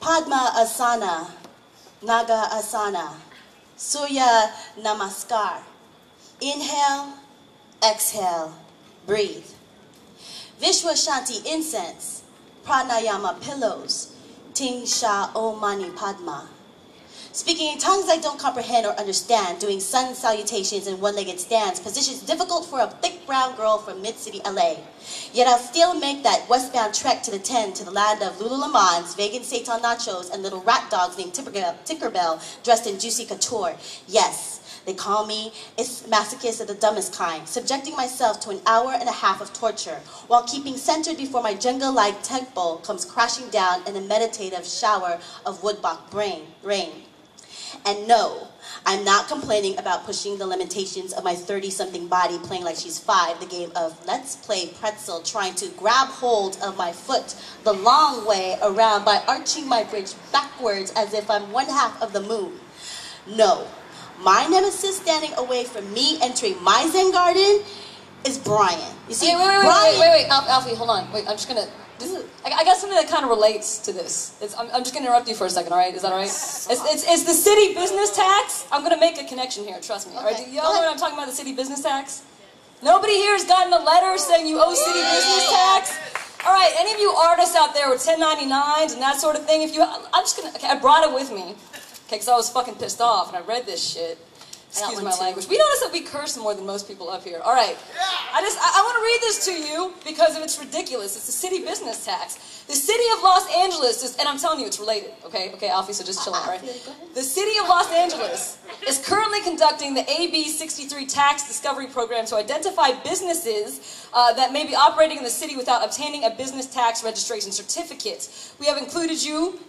Padma Asana, Naga Asana, Surya Namaskar. Inhale, exhale, breathe. Vishwa Shanti incense, pranayama pillows, Ting Sha Om Mani Padma. Speaking in tongues I don't comprehend or understand, doing sun salutations and one-legged stands, positions difficult for a thick brown girl from mid-city LA. Yet I'll still make that westbound trek to the 10 to the land of Lululemons, vegan seitan nachos, and little rat dogs named Tinkerbell dressed in juicy couture. Yes, they call me a masochist of the dumbest kind, subjecting myself to an hour and a half of torture, while keeping centered before my Jenga-like temple comes crashing down in a meditative shower of woodblock rain. And no, I'm not complaining about pushing the limitations of my 30-something body playing like she's 5, the game of let's play pretzel, trying to grab hold of my foot the long way around by arching my bridge backwards as if I'm one half of the moon. No, my nemesis standing away from me entering my Zen garden is Brian. You see, wait, Alfie, hold on. Wait, I'm just gonna. I got something that kind of relates to this. I'm just gonna interrupt you for a second, all right? Is that all right? It's the city business tax. I'm gonna make a connection here. Trust me. Okay. All right? Do y'all know what I'm talking about? The city business tax. Nobody here has gotten a letter saying you owe city business tax. All right, any of you artists out there with 1099s and that sort of thing? Okay, I brought it with me. Okay, because I was fucking pissed off and I read this shit. Excuse my language. We notice that we curse more than most people up here. All right. I want to read this to you because it's ridiculous. It's the city business tax. The city of Los Angeles is, and I'm telling you, it's related. Okay, Alfie, so just chill out, right? The city of Los Angeles is currently conducting the AB 63 tax discovery program to identify businesses that may be operating in the city without obtaining a business tax registration certificate. We have included you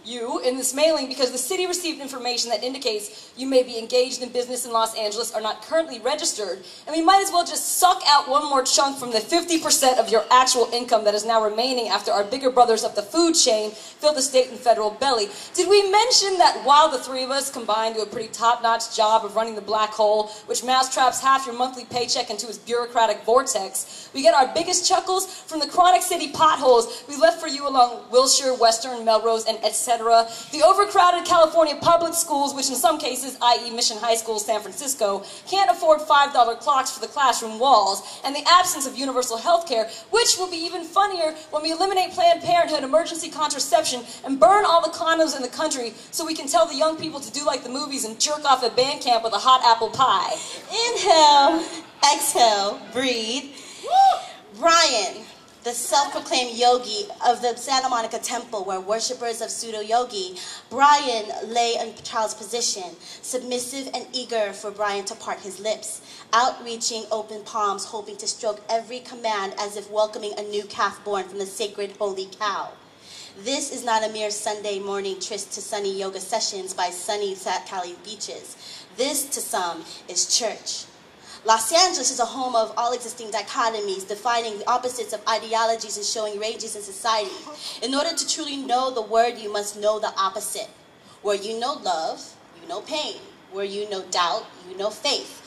in this mailing because the city received information that indicates you may be engaged in business in Los Angeles, are not currently registered, and we might as well just suck out one more chunk from the 50% of your actual income that is now remaining after our bigger brothers up the food chain fill the state and federal belly. Did we mention that while the three of us combined do a pretty top-notch job of running the black hole, which mousetraps half your monthly paycheck into its bureaucratic vortex, we get our biggest chuckles from the chronic city potholes we left for you along Wilshire, Western, Melrose, and etc., the overcrowded California public schools, which in some cases, i.e. Mission High School, San Francisco, can't afford $5 clocks for the classroom walls, and the absence of universal health care, which will be even funnier when we eliminate Planned Parenthood, emergency contraception, and burn all the condoms in the country so we can tell the young people to do like the movies and jerk off at band camp with a hot apple pie. Inhale, exhale, breathe. Brian, the self-proclaimed yogi of the Santa Monica Temple, where worshippers of pseudo-yogi, Brian lay in child's position, submissive and eager for Brian to part his lips, outreaching open palms, hoping to stroke every command as if welcoming a new calf born from the sacred holy cow. This is not a mere Sunday morning tryst to sunny yoga sessions by sunny Cali beaches. This, to some, is church. Los Angeles is a home of all existing dichotomies, defining the opposites of ideologies and showing ranges in society. In order to truly know the word, you must know the opposite. Where you know love, you know pain. Where you know doubt, you know faith.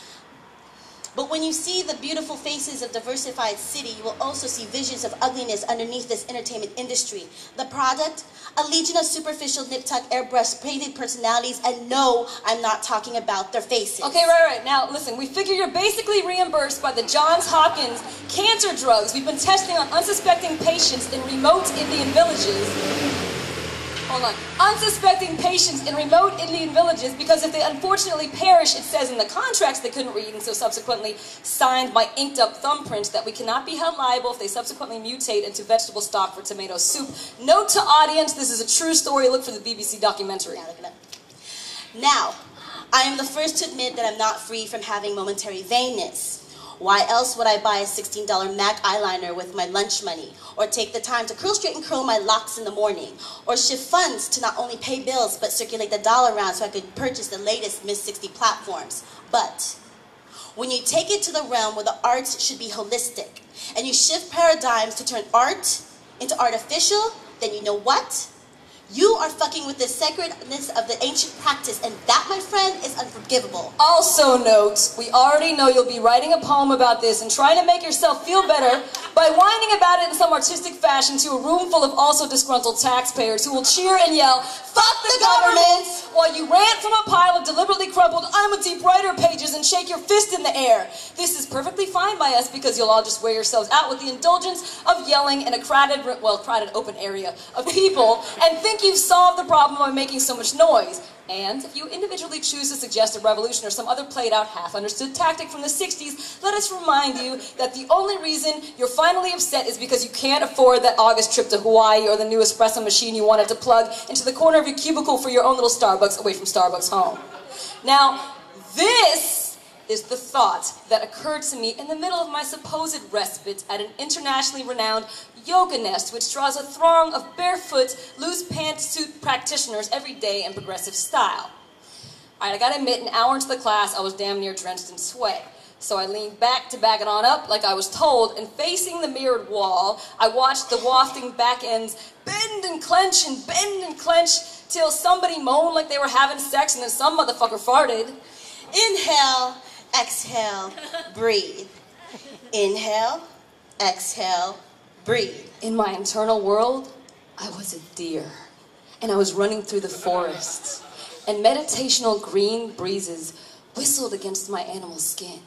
But when you see the beautiful faces of diversified city, you will also see visions of ugliness underneath this entertainment industry. The product? A legion of superficial nip-tuck, airbrush, painted personalities, and no, I'm not talking about their faces. Okay, right. Now, listen, we figure you're basically reimbursed by the Johns Hopkins cancer drugs we've been testing on unsuspecting patients in remote Indian villages. Hold on. Unsuspecting patients in remote Indian villages because if they unfortunately perish, it says in the contracts they couldn't read and so subsequently signed my inked up thumbprint that we cannot be held liable if they subsequently mutate into vegetable stock for tomato soup. Note to audience, this is a true story. Look for the BBC documentary. Yeah, look it up. Now, I am the first to admit that I'm not free from having momentary vainness. Why else would I buy a $16 MAC eyeliner with my lunch money? Or take the time to curl straight and curl my locks in the morning? Or shift funds to not only pay bills, but circulate the dollar around so I could purchase the latest Miss 60 platforms? But when you take it to the realm where the arts should be holistic, and you shift paradigms to turn art into artificial, then you know what? You are fucking with the sacredness of the ancient practice, and that, my friend, is unforgivable. Also note, we already know you'll be writing a poem about this and trying to make yourself feel better by whining about it in some artistic fashion to a room full of also disgruntled taxpayers who will cheer and yell, "Fuck the government!" while you rant from a pile of deliberately crumpled I'm a deep writer pages and shake your fist in the air. This is perfectly fine by us because you'll all just wear yourselves out with the indulgence of yelling in a crowded open area of people and think you've solved the problem by making so much noise. And if you individually choose to suggest a revolution or some other played-out, half-understood tactic from the 60s, let us remind you that the only reason you're finally upset is because you can't afford that August trip to Hawaii or the new espresso machine you wanted to plug into the corner of your cubicle for your own little Starbucks away from Starbucks home. Now, this is the thought that occurred to me in the middle of my supposed respite at an internationally renowned yoga nest, which draws a throng of barefoot, loose pantsuit practitioners every day in progressive style. Alright, I gotta admit, an hour into the class, I was damn near drenched in sweat. So I leaned back to back it on up like I was told, and facing the mirrored wall, I watched the wafting back ends bend and clench till somebody moaned like they were having sex and then some motherfucker farted. Inhale, exhale, breathe. Inhale, exhale, breathe. In my internal world, I was a deer, and I was running through the forest, and meditational green breezes whistled against my animal skin.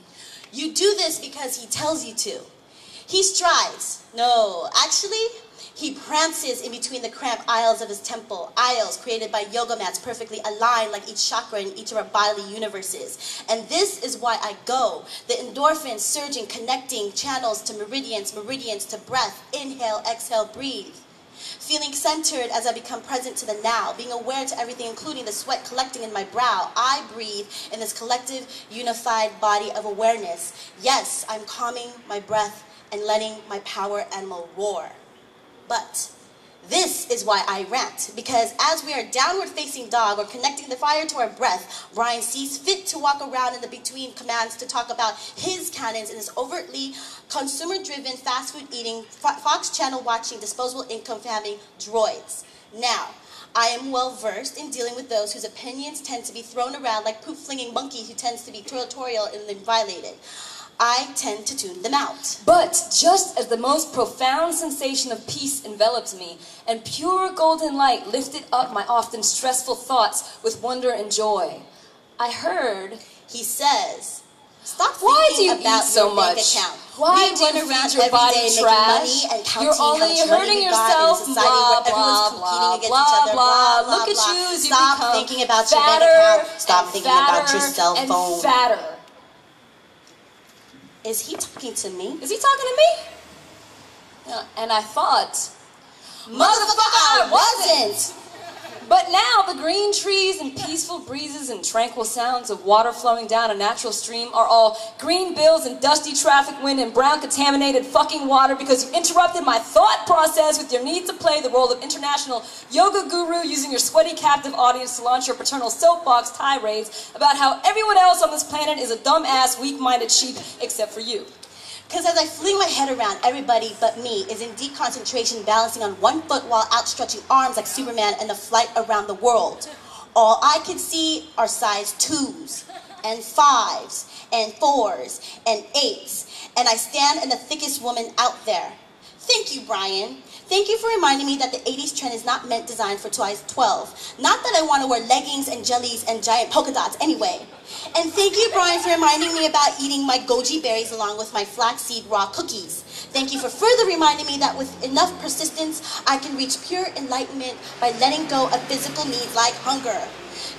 You do this because he tells you to. He strides. No, actually, he prances in between the cramped aisles of his temple, aisles created by yoga mats perfectly aligned like each chakra in each of our bodily universes. And this is why I go. The endorphins surging, connecting channels to meridians, meridians to breath. Inhale, exhale, breathe. Feeling centered as I become present to the now, being aware to everything, including the sweat collecting in my brow. I breathe in this collective, unified body of awareness. Yes, I'm calming my breath and letting my power animal roar. But this is why I rant, because as we are downward facing dog or connecting the fire to our breath, Brian sees fit to walk around in the between commands to talk about his cannons and his overtly consumer-driven, fast food eating, Fox channel watching, disposable income having droids. Now, I am well versed in dealing with those whose opinions tend to be thrown around like poop-flinging monkey who tends to be territorial and then violated. I tend to tune them out. But just as the most profound sensation of peace enveloped me, and pure golden light lifted up my often stressful thoughts with wonder and joy, I heard, he says, stop why do thinking you about eat so your much? bank account. Why We do run you around feed your every body day making trash? money and counting You're how only much hurting money we got yourself. in a society Blah, where everyone's blah, competing against blah, each other. blah. Blah, Look at blah. you as you Stop become thinking about your bank fatter account. Stop thinking about your cell and phone. fatter. Is he talking to me? Is he talking to me? Yeah, and I thought, Motherfucker, I wasn't! But now the green trees and peaceful breezes and tranquil sounds of water flowing down a natural stream are all green bills and dusty traffic wind and brown contaminated fucking water because you interrupted my thought process with your need to play the role of international yoga guru using your sweaty captive audience to launch your paternal soapbox tirades about how everyone else on this planet is a dumbass, weak-minded sheep except for you. Because as I fling my head around, everybody but me is in deep concentration, balancing on one foot while outstretching arms like Superman in a flight around the world. All I can see are size 2s and 5s and 4s and 8s, and I stand in the thickest woman out there. Thank you, Brian. Thank you for reminding me that the 80s trend is not meant designed for size 12. Not that I want to wear leggings and jellies and giant polka dots anyway. And thank you, Brian, for reminding me about eating my goji berries along with my flaxseed raw cookies. Thank you for further reminding me that with enough persistence, I can reach pure enlightenment by letting go of physical needs like hunger.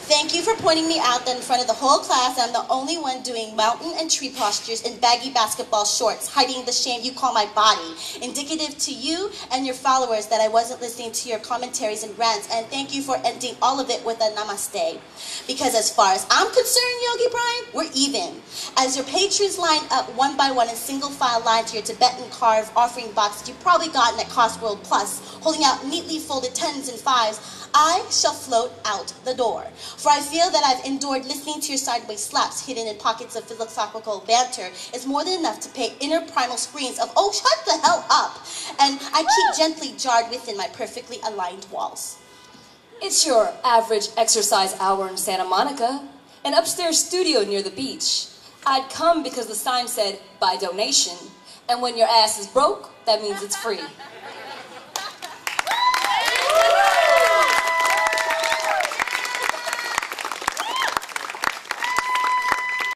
Thank you for pointing me out that in front of the whole class, I'm the only one doing mountain and tree postures in baggy basketball shorts, hiding the shame you call my body. Indicative to you and your followers that I wasn't listening to your commentaries and rants, and thank you for ending all of it with a namaste. Because as far as I'm concerned, Yogi Brian, we're even. As your patrons line up one by one in single file line to your Tibetan carved offering box that you've probably gotten at Costworld Plus, holding out neatly folded 10s and 5s, I shall float out the door. For I feel that I've endured listening to your sideways slaps hidden in pockets of philosophical banter is more than enough to pay inner primal screams of, oh, shut the hell up. And I keep gently jarred within my perfectly aligned walls. It's your average exercise hour in Santa Monica, an upstairs studio near the beach. I'd come because the sign said, by donation, and when your ass is broke, that means it's free.